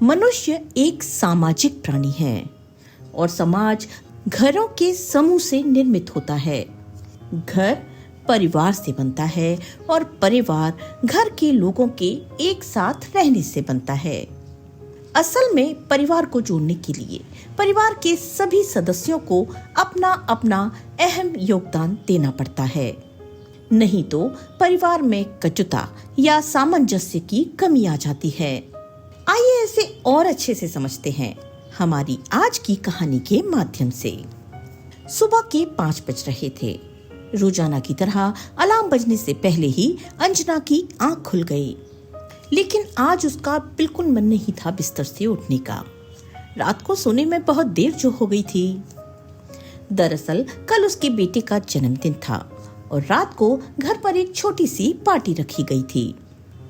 मनुष्य एक सामाजिक प्राणी है और समाज घरों के समूह से निर्मित होता है। घर परिवार से बनता है और परिवार घर के लोगों के एक साथ रहने से बनता है। असल में परिवार को जोड़ने के लिए परिवार के सभी सदस्यों को अपना अपना अहम योगदान देना पड़ता है, नहीं तो परिवार में कटुता या सामंजस्य की कमी आ जाती है। आइए इसे और अच्छे से समझते हैं हमारी आज की कहानी के माध्यम से। सुबह के 5 बज रहे थे। रोजाना की तरह अलार्म बजने से पहले ही अंजना की आंख खुल गई, लेकिन आज उसका बिल्कुल मन नहीं था बिस्तर से उठने का। रात को सोने में बहुत देर जो हो गई थी। दरअसल कल उसके बेटे का जन्मदिन था और रात को घर पर एक छोटी सी पार्टी रखी गई थी।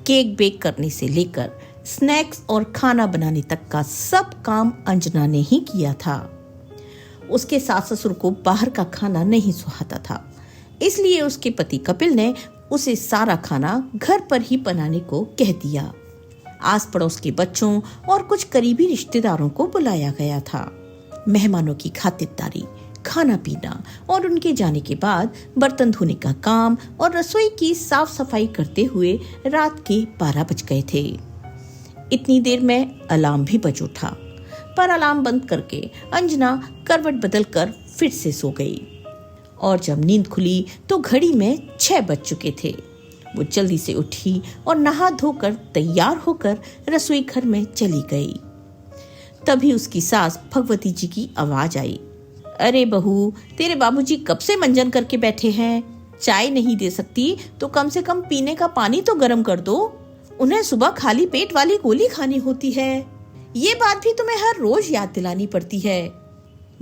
केक बेक करने से लेकर स्नैक्स और खाना बनाने तक का सब काम अंजना ने ही किया था। उसके सास ससुर को बाहर का खाना नहीं सुहाता था, इसलिए उसके पति कपिल ने उसे सारा खाना घर पर ही बनाने को कह दिया। आस पड़ोस के बच्चों और कुछ करीबी रिश्तेदारों को बुलाया गया था। मेहमानों की खातिरदारी, खाना पीना और उनके जाने के बाद बर्तन धोने का काम और रसोई की साफ सफाई करते हुए रात के 12 बज गए थे। इतनी देर में अलार्म भी बज उठा, पर अलार्म बंद करके अंजना करवट बदलकर फिर से सो गई और जब नींद खुली तो घड़ी में 6 बज चुके थे। वो जल्दी से उठी और नहा धोकर तैयार होकर रसोई घर में चली गई। तभी उसकी सास भगवती जी की आवाज आई, अरे बहू, तेरे बाबूजी कब से मंजन करके बैठे हैं? चाय नहीं दे सकती तो कम से कम पीने का पानी तो गर्म कर दो। उन्हें सुबह खाली पेट वाली गोली खानी होती है। ये बात भी तुम्हें हर रोज याद दिलानी पड़ती है।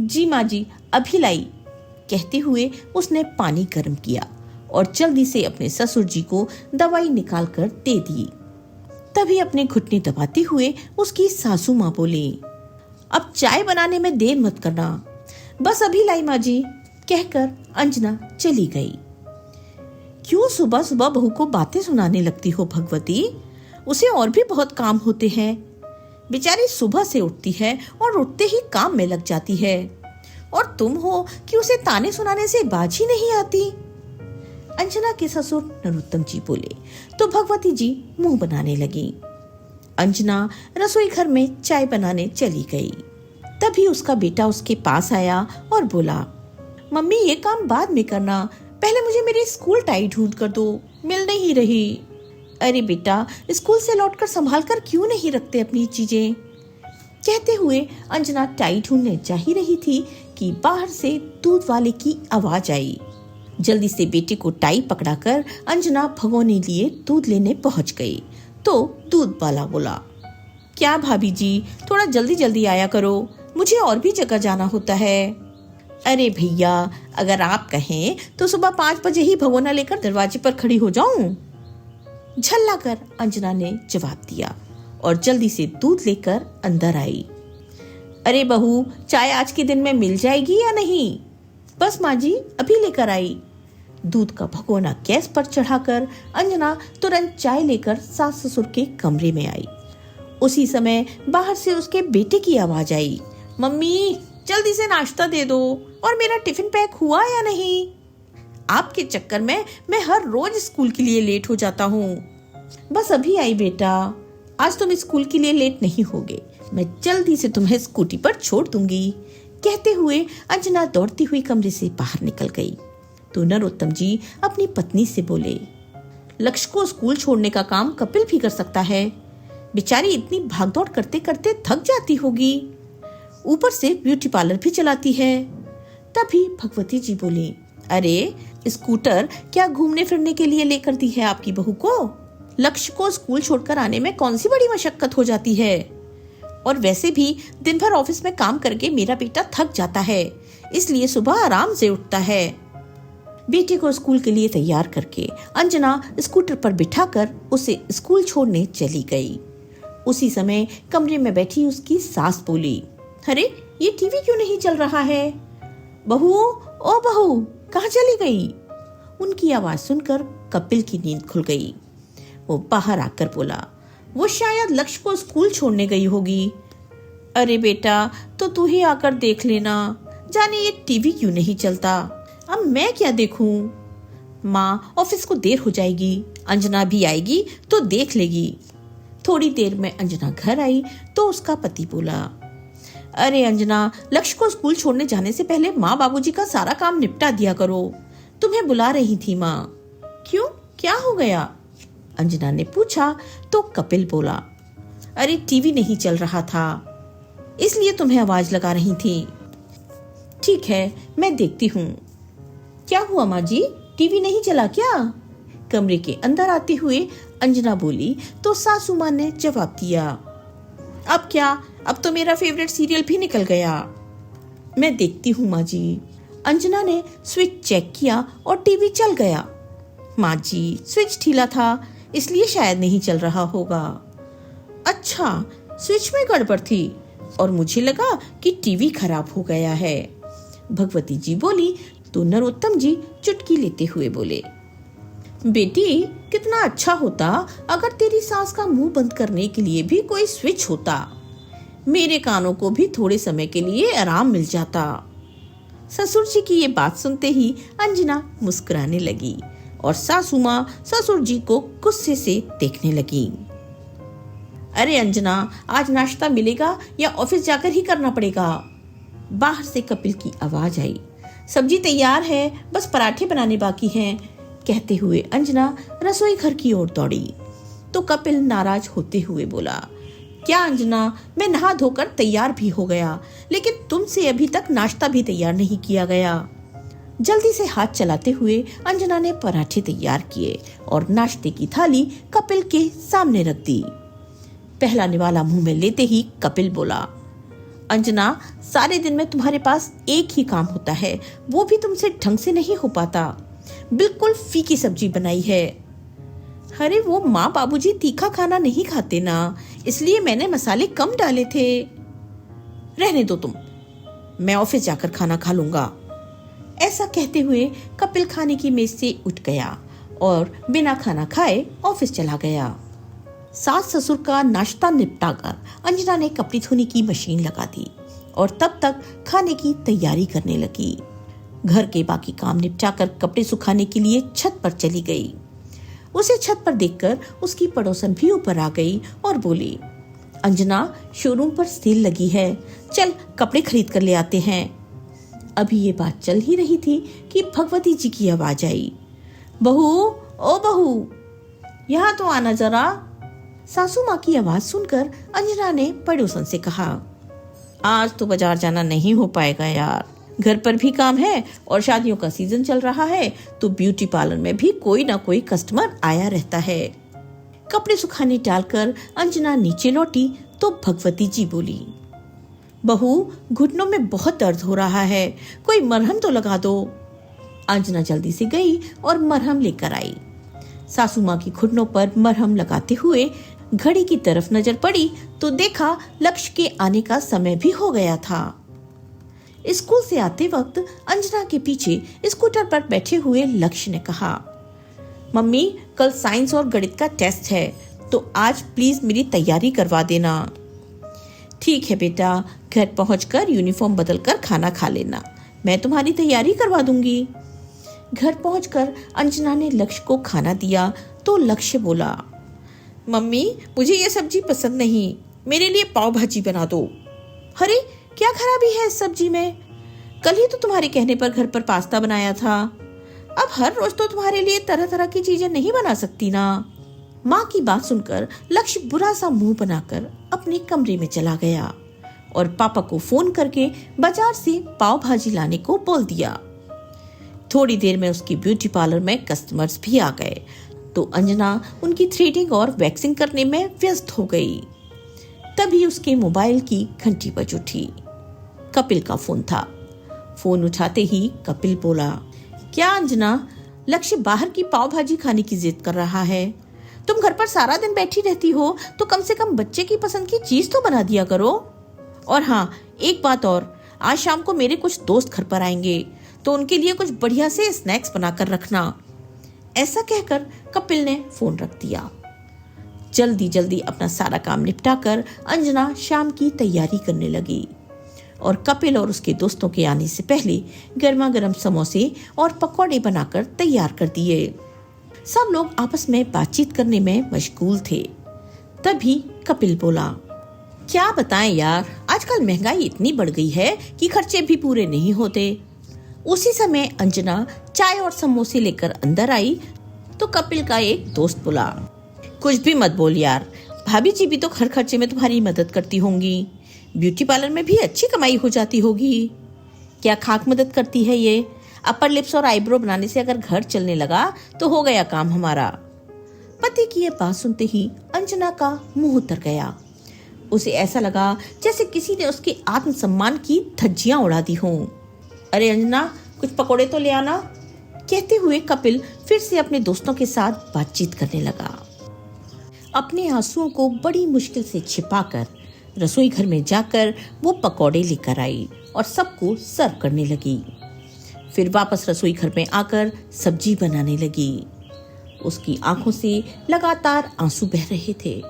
जी माँ जी, अभी लाई, कहते हुए उसने पानी गर्म किया और जल्दी से अपने ससुर जी को दवाई निकाल कर दे दी। तभी अपने घुटने दबाते हुए उसकी सासू माँ बोली, अब चाय बनाने में देर मत करना, बस अभी लाई माँ जी, कहकर अंजना चली गई। क्यों सुबह सुबह बहू को बातें सुनाने लगती हो भगवती? उसे और भी बहुत काम होते हैं। बेचारी सुबह से उठती है और उठते ही काम में लग जाती है, और तुम हो कि उसे ताने सुनाने से बाज ही नहीं आती। अंजना के ससुर नरोत्तम जी बोले तो भगवती जी मुंह बनाने लगी। अंजना रसोई घर में चाय बनाने चली गई। तभी उसका बेटा उसके पास आया और बोला, मम्मी ये काम बाद में करना, पहले मुझे मेरी स्कूल टाई ढूंढ कर दो, मिल नहीं रही। अरे बेटा, स्कूल से लौटकर संभाल कर क्यों नहीं रखते अपनी चीजें? कहते हुए अंजना टाई ढूंढने जा ही रही थी कि बाहर से दूध वाले की आवाज आई। जल्दी से बेटे को टाई पकड़ाकर अंजना भगोने लिए दूध लेने पहुंच गई तो दूध वाला बोला, क्या भाभी जी, थोड़ा जल्दी जल्दी आया करो, मुझे और भी जगह जाना होता है। अरे भैया, अगर आप कहें तो सुबह 5 बजे ही भगोना लेकर दरवाजे पर खड़ी हो जाऊं, झल्ला कर अंजना ने जवाब दिया और जल्दी से दूध लेकर अंदर आई। अरे बहू, चाय आज के दिन में मिल जाएगी या नहीं? बस माँ जी, अभी लेकर आई। दूध का भगोना गैस पर चढ़ाकर अंजना तुरंत चाय लेकर सास ससुर के कमरे में आई। उसी समय बाहर से उसके बेटे की आवाज आई, मम्मी जल्दी से नाश्ता दे दो, और मेरा टिफिन पैक हुआ या नहीं? आपके चक्कर में मैं हर रोज स्कूल के लिए लेट हो जाता हूँ। बस अभी आई बेटा, आज तुम स्कूल के लिए लेट नहीं होगे, मैं जल्दी से तुम्हें स्कूटी पर छोड़ दूंगी। कहते हुए अंजना दौड़ती हुई कमरे से बाहर निकल गई तो नरोत्तम जी अपनी पत्नी से बोले, लक्ष्य को स्कूल छोड़ने का काम कपिल भी कर सकता है, बेचारी इतनी भागदौड़ करते करते थक जाती होगी, ऊपर से ब्यूटी पार्लर भी चलाती है। तभी भगवती जी बोली, अरे स्कूटर क्या घूमने फिरने के लिए लेकर दी है आपकी बहू को? लक्ष्य को स्कूल छोड़कर आने में कौन सी बड़ी मशक्कत हो जाती है, और वैसे भी दिन भर ऑफिस में काम करके मेरा बेटा थक जाता है, इसलिए सुबह आराम से उठता है। बेटे को स्कूल के लिए तैयार करके अंजना स्कूटर पर बिठाकर उसे स्कूल छोड़ने चली गई। उसी समय कमरे में बैठी उसकी सास बोली, अरे ये टीवी क्यों नहीं चल रहा है? बहू, ओ बहू, कहाँ चली गई? उनकी आवाज सुनकर कपिल की नींद खुल गई। वो बाहर आकर बोला, वो शायद लक्ष्य को स्कूल छोड़ने गई होगी। अरे बेटा, तो तू ही आकर देख लेना, जाने ये टीवी क्यों नहीं चलता। अब मैं क्या देखूं? माँ, ऑफिस को देर हो जाएगी, अंजना भी आएगी तो देख लेगी। थोड़ी देर में अंजना घर आई तो उसका पति बोला, अरे अंजना, लक्ष्य को स्कूल छोड़ने जाने से पहले माँ बाबूजी का सारा काम निपटा दिया करो। तुम्हें बुला रही थी माँ। क्यों, क्या हो गया? अंजना ने पूछा तो कपिल बोला, अरे टीवी नहीं चल रहा था, इसलिए तुम्हें आवाज लगा रही थी। ठीक है, मैं देखती हूँ। क्या हुआ माँ जी, टीवी नहीं चला क्या? कमरे के अंदर आते हुए अंजना बोली तो सासू माँ ने जवाब दिया, अब क्या, अब तो मेरा फेवरेट सीरियल भी निकल गया। मैं देखती हूँ माँ जी। अंजना ने स्विच चेक किया और टीवी चल गया। माँ जी, स्विच ढीला था, इसलिए शायद नहीं चल रहा होगा। अच्छा, स्विच में गड़बड़ थी और मुझे लगा कि टीवी खराब हो गया है। भगवती जी बोली तो नरोत्तम जी चुटकी लेते हुए बोले, बेटी, कितना अच्छा होता अगर तेरी सास का मुंह बंद करने के लिए भी कोई स्विच होता। मेरे कानों को भी थोड़े समय के लिए आराम मिल जाता। ससुर जी की ये बात सुनते ही अंजना मुस्कुराने लगी और सासू माँ ससुर जी को गुस्से से देखने लगी। अरे अंजना, आज नाश्ता मिलेगा या ऑफिस जाकर ही करना पड़ेगा? बाहर से कपिल की आवाज आई। सब्जी तैयार है, बस पराठे बनाने बाकी हैं, कहते हुए अंजना रसोई घर की ओर दौड़ी तो कपिल नाराज होते हुए बोला, क्या अंजना, मैं नहा धोकर तैयार भी हो गया, लेकिन तुमसे अभी तक नाश्ता भी तैयार नहीं किया गया। जल्दी से हाथ चलाते हुए अंजना ने पराठे तैयार किए और नाश्ते की थाली कपिल के सामने रख दी। पहला निवाला मुंह में लेते ही कपिल बोला, अंजना, सारे दिन में तुम्हारे पास एक ही काम होता है, वो भी तुमसे ढंग से नहीं हो पाता। बिल्कुल फीकी सब्जी बनाई है। अरे वो माँ बाबूजी तीखा खाना नहीं खाते ना, इसलिए मैंने मसाले कम डाले थे। रहने दो तुम, मैं ऑफिस जाकर खाना खा लूंगा। ऐसा कहते हुए कपिल खाने की मेज से उठ गया और बिना खाना खाए ऑफिस चला गया। सास ससुर का नाश्ता निपटाकर अंजना ने कपड़े धोने की मशीन लगा दी और तब तक खाने की तैयारी करने लगी। घर के बाकी काम निपटाकर कपड़े सुखाने के लिए छत पर चली गई। उसे छत पर देखकर उसकी पड़ोसन भी ऊपर आ गई और बोली, अंजना, शोरूम पर सेल लगी है, चल कपड़े खरीद कर ले आते हैं। अभी ये बात चल ही रही थी कि भगवती जी की आवाज आई, बहू, ओ बहू, यहाँ तो आना जरा। सासू माँ की आवाज सुनकर अंजना ने पड़ोसन से कहा, आज तो बाजार जाना नहीं हो पाएगा यार, घर पर भी काम है और शादियों का सीजन चल रहा है तो ब्यूटी पार्लर में भी कोई ना कोई कस्टमर आया रहता है। कपड़े सुखाने डालकर अंजना नीचे लौटी तो भगवती जी बोली, बहू, घुटनों में बहुत दर्द हो रहा है, कोई मरहम तो लगा दो। अंजना जल्दी से गई और मरहम लेकर आई। सासू माँ की घुटनों पर मरहम लगाते हुए घड़ी की तरफ नजर पड़ी तो देखा लक्ष्य के आने का समय भी हो गया था। स्कूल से आते वक्त अंजना के पीछे स्कूटर पर बैठे हुए लक्ष्य ने कहा, मम्मी, कल साइंस और गणित का टेस्ट है तो आज प्लीज मेरी तैयारी करवा देना। ठीक है बेटा, घर पहुंचकर यूनिफॉर्म बदलकर खाना खा लेना, मैं तुम्हारी तैयारी करवा दूंगी। घर पहुंचकर अंजना ने लक्ष्य को खाना दिया तो लक्ष्य बोला, मम्मी, मुझे ये सब्जी पसंद नहीं, मेरे लिए पाव भाजी बना दो। अरे क्या खराबी है इस सब्जी में? कल ही तो तुम्हारे कहने पर घर पर पास्ता बनाया था, अब हर रोज तो तुम्हारे लिए तरह तरह की चीजें नहीं बना सकती ना। माँ की बात सुनकर लक्ष्य बुरा सा मुंह बनाकर अपने कमरे में चला गया और पापा को फोन करके बाजार से पाव भाजी लाने को बोल दिया। थोड़ी देर में उसकी ब्यूटी पार्लर में कस्टमर्स भी आ गए तो अंजना उनकी थ्रेडिंग और वैक्सिंग करने में व्यस्त हो गई। तभी उसके मोबाइल की घंटी बज उठी। कपिल का फोन था। फोन उठाते ही कपिल बोला, क्या अंजना, लक्ष्य बाहर की पाव भाजी खाने की जिद कर रहा है। तुम घर पर सारा दिन बैठी रहती हो तो कम से कम बच्चे की पसंद की चीज तो बना दिया करो। और हाँ, एक बात और, आज शाम को मेरे कुछ दोस्त घर पर आएंगे तो उनके लिए कुछ बढ़िया से स्नैक्स बनाकर रखना। ऐसा कहकर कपिल ने फोन रख दिया। जल्दी जल्दी अपना सारा काम निपटाकर अंजना शाम की तैयारी करने लगी और कपिल और उसके दोस्तों के आने से पहले गर्मा गर्म समोसे और पकौड़े बनाकर तैयार कर दिए। सब लोग आपस में बातचीत करने में मशगूल थे। तभी कपिल बोला, क्या बताएं यार, आजकल महंगाई इतनी बढ़ गई है कि खर्चे भी पूरे नहीं होते। उसी समय अंजना चाय और समोसे लेकर अंदर आई तो कपिल का एक दोस्त बोला, कुछ भी मत बोल यार, भाभी जी भी तो हर खर्चे में तुम्हारी मदद करती होंगी, ब्यूटी पार्लर में भी अच्छी कमाई हो जाती होगी। क्या खाक मदद करती है ये? अपर लिप्स और आईब्रो बनाने से अगर घर चलने लगा तो हो गया काम हमारा। पति की ये बात सुनते ही अंजना का मुंह उतर गया। उसे ऐसा लगा जैसे किसी ने उसके आत्मसम्मान की धज्जियां उड़ा दी हों। अरे अंजना, कुछ पकोड़े तो ले आना, कहते हुए कपिल फिर से अपने दोस्तों के साथ बातचीत करने लगा। अपने आंसुओं को बड़ी मुश्किल से छिपाकर रसोई घर में जाकर वो पकौड़े लेकर आई और सबको सर्व करने लगी। फिर वापस रसोई घर में आकर सब्जी बनाने लगी। उसकी आंखों से लगातार आंसू बह रहे थे।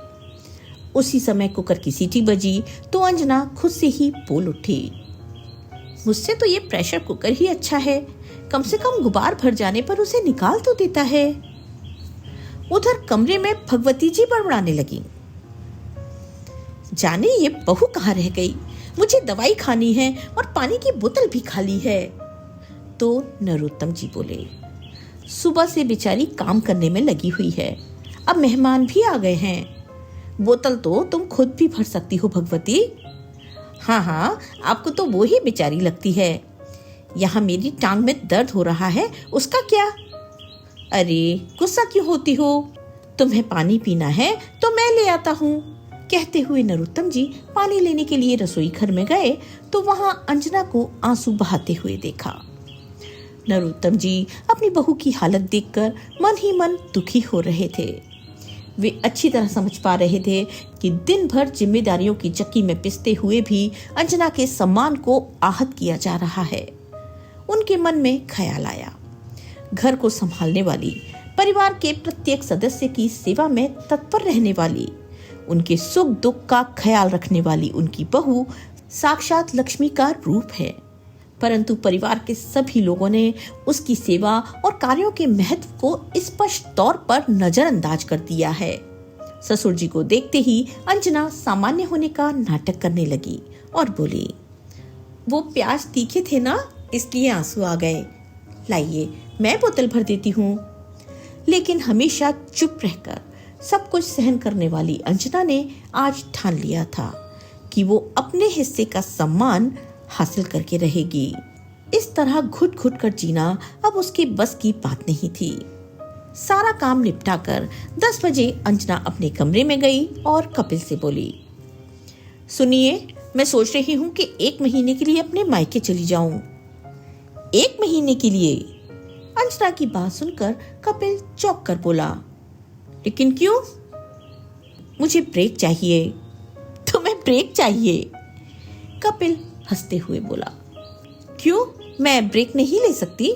उसी समय कुकर की सीटी बजी तो अंजना खुद से ही बोल उठी, मुझसे तो ये प्रेशर कुकर ही अच्छा है, कम से कम गुबार भर जाने पर उसे निकाल तो देता है। उधर कमरे में भगवती जी बड़बड़ाने लगी, जाने ये बहू कहाँ रह गई, मुझे दवाई खानी है और पानी की बोतल भी खाली है। तो नरोत्तम जी बोले, सुबह से बेचारी काम करने में लगी हुई है, अब मेहमान भी आ गए हैं, बोतल तो तुम खुद भी भर सकती हो भगवती। हाँ, आपको तो वो ही बेचारी लगती है। यहाँ मेरी टांग में दर्द हो रहा है, उसका क्या? अरे गुस्सा क्यों होती हो, तुम्हें पानी पीना है तो मैं ले आता हूँ। कहते हुए नरोत्तम जी पानी लेने के लिए रसोई घर में गए तो वहाँ अंजना को आंसू बहाते हुए देखा। नरोत्तम जी अपनी बहू की हालत देखकर मन ही मन दुखी हो रहे थे। वे अच्छी तरह समझ पा रहे थे कि दिन भर जिम्मेदारियों की चक्की में पिसते हुए भी अंजना के सम्मान को आहत किया जा रहा है। उनके मन में ख्याल आया, घर को संभालने वाली, परिवार के प्रत्येक सदस्य की सेवा में तत्पर रहने वाली, उनके सुख दुख का ख्याल रखने वाली उनकी बहू साक्षात लक्ष्मी का रूप है। परंतु परिवार के सभी लोगों ने उसकी सेवा और कार्यों के महत्व को स्पष्ट तौर पर नजरअंदाज कर दिया है। ससुर जी को देखते ही अंजना सामान्य होने का नाटक करने लगी और बोली, वो प्याज तीखे थे ना, इसलिए आंसू आ गए, लाइए मैं बोतल भर देती हूँ। लेकिन हमेशा चुप रहकर सब कुछ सहन करने वाली अंजना ने आज ठान लिया था कि वो अपने हिस्से का सम्मान हासिल करके रहेगी। इस तरह घुट घुट कर जीना अब उसके बस की बात नहीं थी। सारा काम निपटाकर 10 बजे अंजना अपने कमरे में गई और कपिल से बोली, सुनिए, मैं सोच रही हूँ कि 1 महीने के लिए अपने मायके चली जाऊं। 1 महीने के लिए? अंजना की बात सुनकर कपिल चौंक कर बोला, लेकिन क्यों? मुझे ब्रेक चाहिए। तुम्हें ब्रेक चाहिए? कपिल हंसते हुए बोला, क्यों, मैं ब्रेक नहीं ले सकती?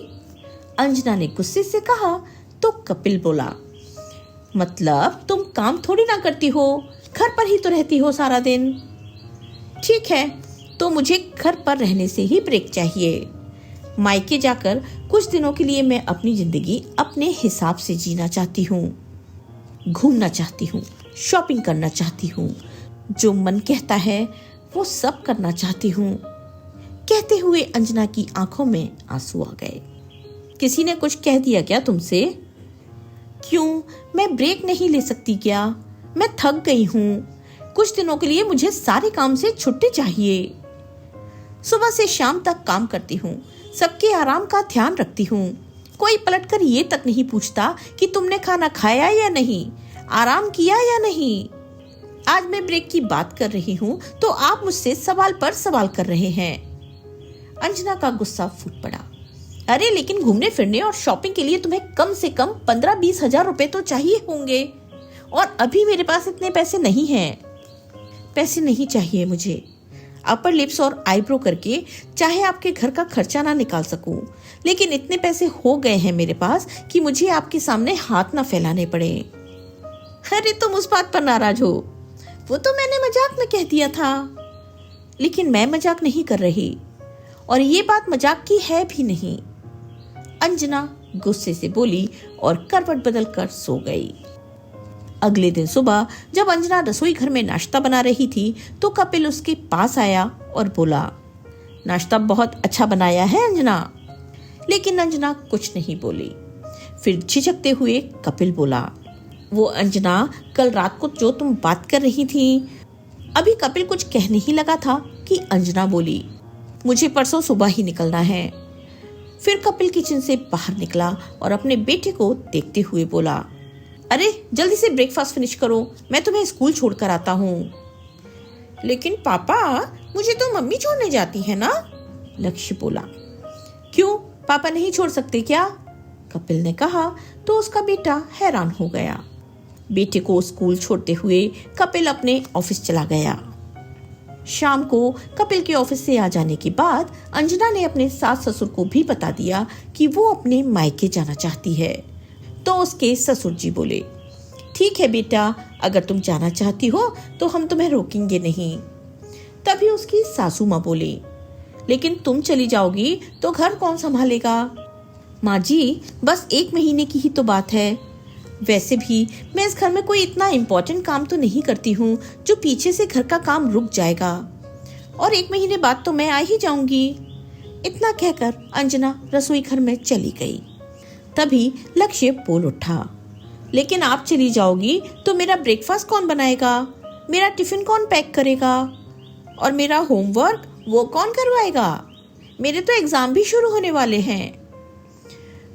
अंजना ने गुस्से से कहा तो कपिल बोला, मतलब तुम काम थोड़ी ना करती हो, घर पर ही तो रहती हो सारा दिन। ठीक है, तो मुझे घर पर रहने से ही ब्रेक चाहिए। मायके जाकर कुछ दिनों के लिए मैं अपनी जिंदगी अपने हिसाब से जीना चाहती हूँ, घूमना चाहती हूँ, शॉपिंग करना चाहती हूँ, जो मन कहता है वो सब करना चाहती हूँ। कहते हुए अंजना की आंखों में आंसू आ गए। किसी ने कुछ कह दिया क्या तुमसे? क्यों, मैं ब्रेक नहीं ले सकती क्या? मैं थक गई हूँ, कुछ दिनों के लिए मुझे सारे काम से छुट्टी चाहिए। सुबह से शाम तक काम करती हूँ, सबके आराम का ध्यान रखती हूँ, कोई पलटकर ये तक नहीं पूछता कि तुमने खाना खाया या नहीं, आराम किया या नहीं। आज मैं ब्रेक की बात कर रही हूँ तो आप मुझसे सवाल पर सवाल कर रहे हैं। अंजना का गुस्सा फूट पड़ा। अरे लेकिन घूमने फिरने और शॉपिंग के लिए तुम्हें कम से कम 15-20 हजार रुपए तो चाहिए होंगे, और अभी मेरे पास इतने पैसे नहीं हैं। पैसे नहीं चाहिए मुझे। अपर लिप्स और आईब्रो करके चाहे आपके घर का खर्चा ना निकाल सकूं, लेकिन इतने पैसे हो गए हैं मेरे पास कि मुझे आपके सामने हाथ ना फैलाने पड़े। अरे तुम उस बात पर नाराज हो, वो तो मैंने मजाक में कह दिया था। लेकिन मैं मजाक नहीं कर रही, और ये बात मजाक की है भी नहीं। अंजना गुस्से से बोली और करवट बदल कर सो गई। अगले दिन सुबह जब अंजना रसोई घर में नाश्ता बना रही थी तो कपिल उसके पास आया और बोला, नाश्ता बहुत अच्छा बनाया है अंजना। लेकिन अंजना कुछ नहीं बोली। फिर झिझकते हुए कपिल बोला, वो अंजना, कल रात को जो तुम बात कर रही थी। अभी कपिल कुछ कहने ही लगा था कि अंजना बोली, मुझे परसों सुबह ही निकलना है। फिर कपिल किचन से बाहर निकला और अपने बेटे को देखते हुए बोला, अरे जल्दी से ब्रेकफास्ट फिनिश करो, मैं तुम्हें स्कूल छोड़कर आता हूँ। लेकिन पापा, मुझे तो मम्मी छोड़ने जाती है ना, लक्ष्य बोला। क्यों, पापा नहीं छोड़ सकते क्या? कपिल ने कहा तो उसका बेटा हैरान हो गया। बेटे को स्कूल छोड़ते हुए कपिल अपने ऑफिस चला गया। शाम को कपिल के ऑफिस से आ जाने के बाद अंजना ने अपने सास ससुर को भी बता दिया कि वो अपने मायके जाना चाहती है। तो उसके ससुर जी बोले, ठीक है बेटा, अगर तुम जाना चाहती हो तो हम तुम्हें रोकेंगे नहीं। तभी उसकी सासू माँ बोली, लेकिन तुम चली जाओगी तो घर कौन संभालेगा? माँ जी, बस 1 महीने की ही तो बात है। वैसे भी मैं इस घर में कोई इतना इम्पोर्टेंट काम तो नहीं करती हूँ जो पीछे से घर का काम रुक जाएगा, और 1 महीने बाद तो मैं आ ही जाऊंगी। इतना कहकर अंजना रसोई घर में चली गई। तभी लक्ष्य बोल उठा, लेकिन आप चली जाओगी तो मेरा ब्रेकफास्ट कौन बनाएगा, मेरा टिफिन कौन पैक करेगा, और मेरा होमवर्क वो कौन करवाएगा? मेरे तो एग्जाम भी शुरू होने वाले हैं।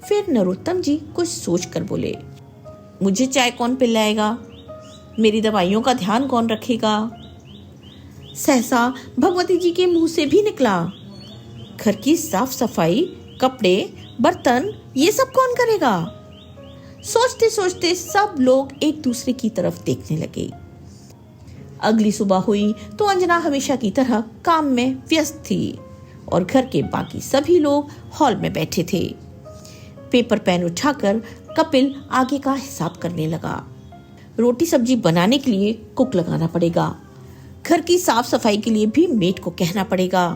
फिर नरोत्तम जी कुछ सोच कर बोले, मुझे चाय कौन पिलाएगा, मेरी दवाइयों का ध्यान कौन रखेगा? सहसा भगवती जी के मुंह से भी निकला, घर की साफ सफाई, कपड़े, बर्तन, ये सब कौन करेगा? सोचते सोचते सब लोग एक दूसरे की तरफ देखने लगे। अगली सुबह हुई तो अंजना हमेशा की तरह काम में व्यस्त थी और घर के बाकी सभी लोग हॉल में बैठे थे। पेपर पेन उठाकर कपिल आगे का हिसाब करने लगा। रोटी सब्जी बनाने के लिए कुक लगाना पड़ेगा, घर की साफ सफाई के लिए भी मेड को कहना पड़ेगा,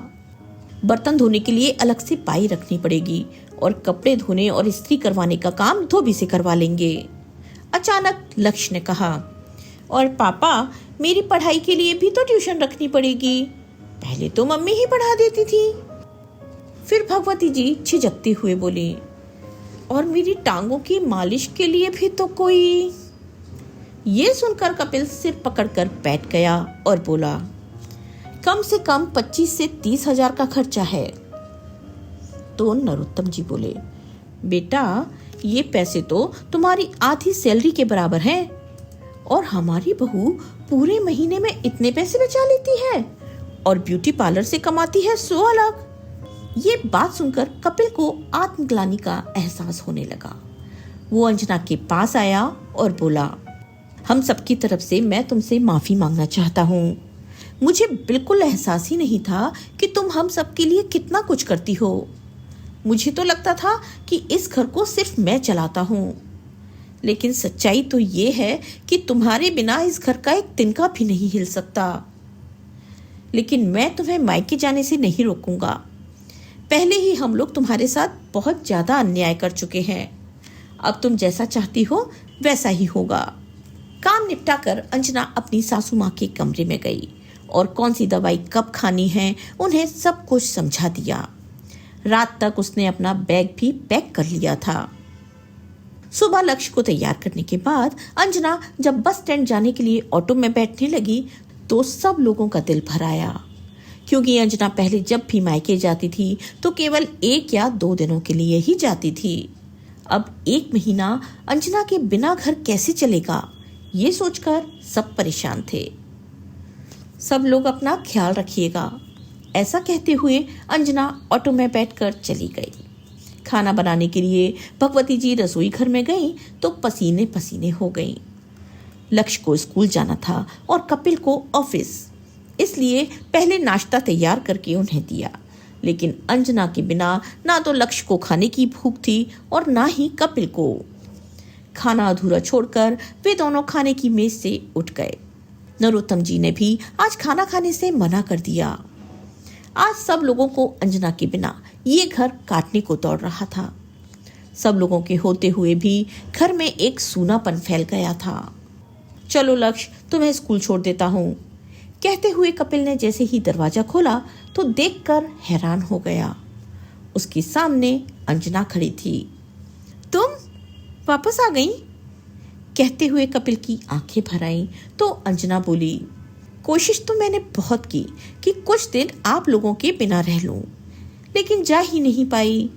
बर्तन धोने के लिए अलग से बाई रखनी पड़ेगी, और कपड़े धोने और इस्त्री करवाने का काम धोबी से करवा लेंगे। अचानक लक्ष्य ने कहा, और पापा, मेरी पढ़ाई के लिए भी तो ट्यूशन रखनी पड़ेगी, पहले तो मम्मी ही पढ़ा देती थी। फिर भगवती जी झिझकते हुए बोली, और मेरी टांगों की मालिश के लिए भी तो कोई। ये सुनकर कपिल सिर पकड़कर बैठ गया और बोला, कम से कम 25 से 30 हजार का खर्चा है। तो नरोत्तम जी बोले, बेटा, ये पैसे तो तुम्हारी आधी सैलरी के बराबर हैं, और हमारी बहू पूरे महीने में इतने पैसे बचा लेती है और ब्यूटी पार्लर से कमाती है 100 अलग। ये बात सुनकर कपिल को आत्मग्लानि का एहसास होने लगा। वो अंजना के पास आया और बोला, हम सबकी तरफ से मैं तुमसे माफी मांगना चाहता हूँ। मुझे बिल्कुल एहसास ही नहीं था कि तुम हम सबके लिए कितना कुछ करती हो। मुझे तो लगता था कि इस घर को सिर्फ मैं चलाता हूँ, लेकिन सच्चाई तो ये है कि तुम्हारे बिना इस घर का एक तिनका भी नहीं हिल सकता। लेकिन मैं तुम्हें मायके जाने से नहीं रोकूंगा। पहले ही हम लोग तुम्हारे साथ बहुत ज्यादा अन्याय कर चुके हैं। अब तुम जैसा चाहती हो वैसा ही होगा। काम निपटा कर अंजना अपनी सासू माँ के कमरे में गई और कौन सी दवाई कब खानी है उन्हें सब कुछ समझा दिया। रात तक उसने अपना बैग भी पैक कर लिया था। सुबह लक्ष्य को तैयार करने के बाद अंजना जब बस स्टैंड जाने के लिए ऑटो में बैठने लगी तो सब लोगों का दिल भर आया, क्योंकि अंजना पहले जब भी मायके जाती थी तो केवल 1 या 2 दिनों के लिए ही जाती थी। अब 1 महीना अंजना के बिना घर कैसे चलेगा, ये सोचकर सब परेशान थे। सब लोग अपना ख्याल रखिएगा, ऐसा कहते हुए अंजना ऑटो में बैठकर चली गई। खाना बनाने के लिए भगवती जी रसोई घर में गई तो पसीने पसीने हो गई। लक्ष्य को स्कूल जाना था और कपिल को ऑफिस, इसलिए पहले नाश्ता तैयार करके उन्हें दिया। लेकिन अंजना के बिना ना तो लक्ष्य को खाने की भूख थी और ना ही कपिल को। खाना अधूरा छोड़कर वे दोनों खाने की मेज से उठ गए। नरोत्तम जी ने भी आज खाना खाने से मना कर दिया। आज सब लोगों को अंजना के बिना ये घर काटने को दौड़ रहा था। सब लोगों के होते हुए भी घर में एक सूनापन फैल गया था। चलो लक्ष्य, तुम्हें स्कूल छोड़ देता हूँ, कहते हुए कपिल ने जैसे ही दरवाजा खोला तो देखकर हैरान हो गया। उसके सामने अंजना खड़ी थी। तुम वापस आ गई? कहते हुए कपिल की आंखें भर आईं तो अंजना बोली, कोशिश तो मैंने बहुत की कि कुछ दिन आप लोगों के बिना रह लूं, लेकिन जा ही नहीं पाई।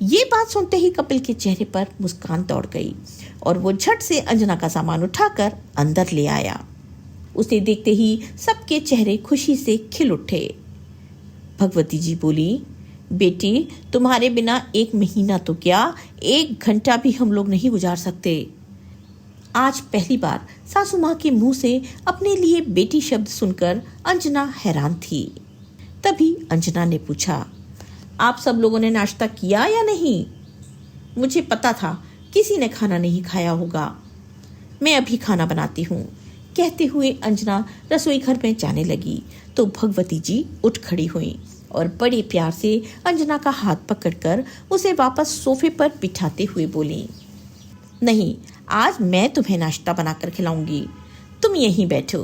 ये बात सुनते ही कपिल के चेहरे पर मुस्कान दौड़ गई और वो झट से अंजना का सामान उठाकर अंदर ले आया। उसे देखते ही सबके चेहरे खुशी से खिल उठे। भगवती जी बोली, बेटी, तुम्हारे बिना 1 महीना तो क्या 1 घंटा भी हम लोग नहीं गुजार सकते। आज पहली बार सासू माँ के मुंह से अपने लिए बेटी शब्द सुनकर अंजना हैरान थी। तभी अंजना ने पूछा, आप सब लोगों ने नाश्ता किया या नहीं? मुझे पता था किसी ने खाना नहीं खाया होगा, मैं अभी खाना बनाती हूँ। कहते हुए अंजना रसोई घर में जाने लगी तो भगवती जी उठ खड़ी हुई और बड़े प्यार से अंजना का हाथ पकड़कर उसे वापस सोफे पर बिठाते हुए बोली, नहीं, आज मैं तुम्हें नाश्ता बनाकर खिलाऊंगी, तुम यहीं बैठो।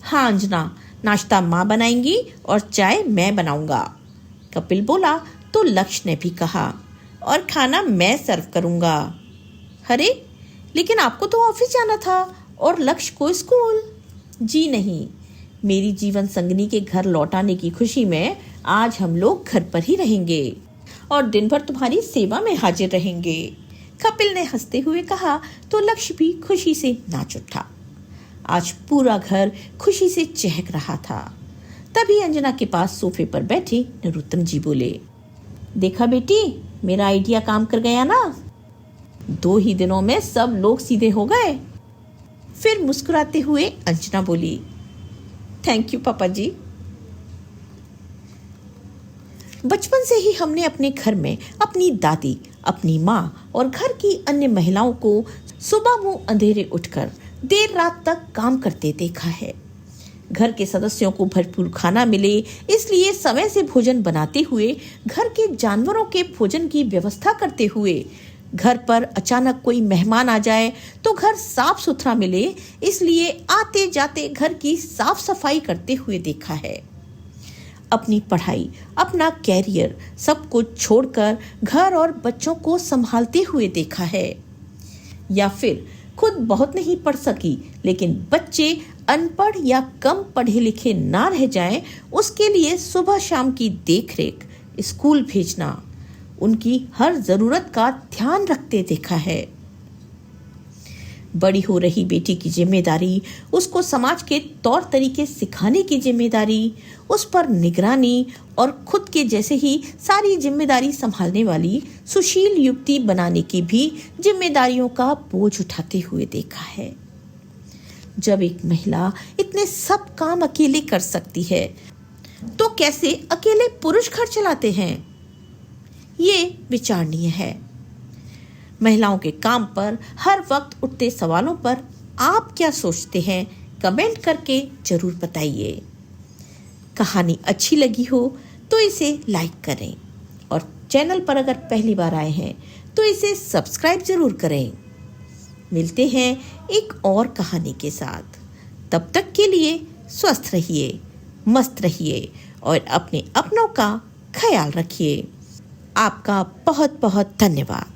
हाँ अंजना, नाश्ता माँ बनाएंगी और चाय मैं बनाऊंगा। कपिल बोला तो लक्ष्य ने भी कहा, और खाना मैं सर्व करूंगा। अरे, लेकिन आपको तो ऑफिस जाना था और लक्ष्य को स्कूल। जी नहीं, मेरी जीवन संगनी के घर लौटाने की खुशी में आज हम लोग घर पर ही रहेंगे और दिन भर तुम्हारी सेवा में हाजिर रहेंगे। कपिल ने हंसते हुए कहा तो लक्ष्य भी खुशी से नाच उठा। आज पूरा घर खुशी से चहक रहा था। तभी अंजना के पास सोफे पर बैठे नरोत्तम जी बोले, देखा बेटी, मेरा आइडिया काम कर गया ना? 2 ही दिनों में सब लोग सीधे हो गए। फिर मुस्कुराते हुए अंजना बोली, थैंक यू पापा जी। बचपन से ही हमने अपने घर में अपनी दादी, अपनी माँ और घर की अन्य महिलाओं को सुबह मुंह अंधेरे उठकर देर रात तक काम करते देखा है। घर के सदस्यों को भरपूर खाना मिले इसलिए समय से भोजन बनाते हुए, घर के जानवरों के भोजन की व्यवस्था करते हुए, घर पर अचानक कोई मेहमान आ जाए तो घर साफ सुथरा मिले इसलिए आते जाते घर की साफ सफाई करते हुए देखा है। अपनी पढ़ाई, अपना कैरियर सब कुछ छोड़कर घर और बच्चों को संभालते हुए देखा है। या फिर खुद बहुत नहीं पढ़ सकी लेकिन बच्चे अनपढ़ या कम पढ़े लिखे ना रह जाएं, उसके लिए सुबह शाम की देखरेख, स्कूल भेजना, उनकी हर जरूरत का ध्यान रखते देखा है। बड़ी हो रही बेटी की जिम्मेदारी, उसको समाज के तौर तरीके सिखाने की जिम्मेदारी, उस पर निगरानी और खुद के जैसे ही सारी जिम्मेदारी संभालने वाली सुशील युवती बनाने की भी जिम्मेदारियों का बोझ उठाते हुए देखा है। जब एक महिला इतने सब काम अकेले कर सकती है तो कैसे अकेले पुरुष घर चलाते हैं? ये विचारणीय है। महिलाओं के काम पर हर वक्त उठते सवालों पर आप क्या सोचते हैं? कमेंट करके जरूर बताइए। कहानी अच्छी लगी हो तो इसे लाइक करें और चैनल पर अगर पहली बार आए हैं तो इसे सब्सक्राइब जरूर करें। मिलते हैं एक और कहानी के साथ। तब तक के लिए स्वस्थ रहिए, मस्त रहिए और अपने अपनों का ख्याल रखिए। आपका बहुत बहुत धन्यवाद।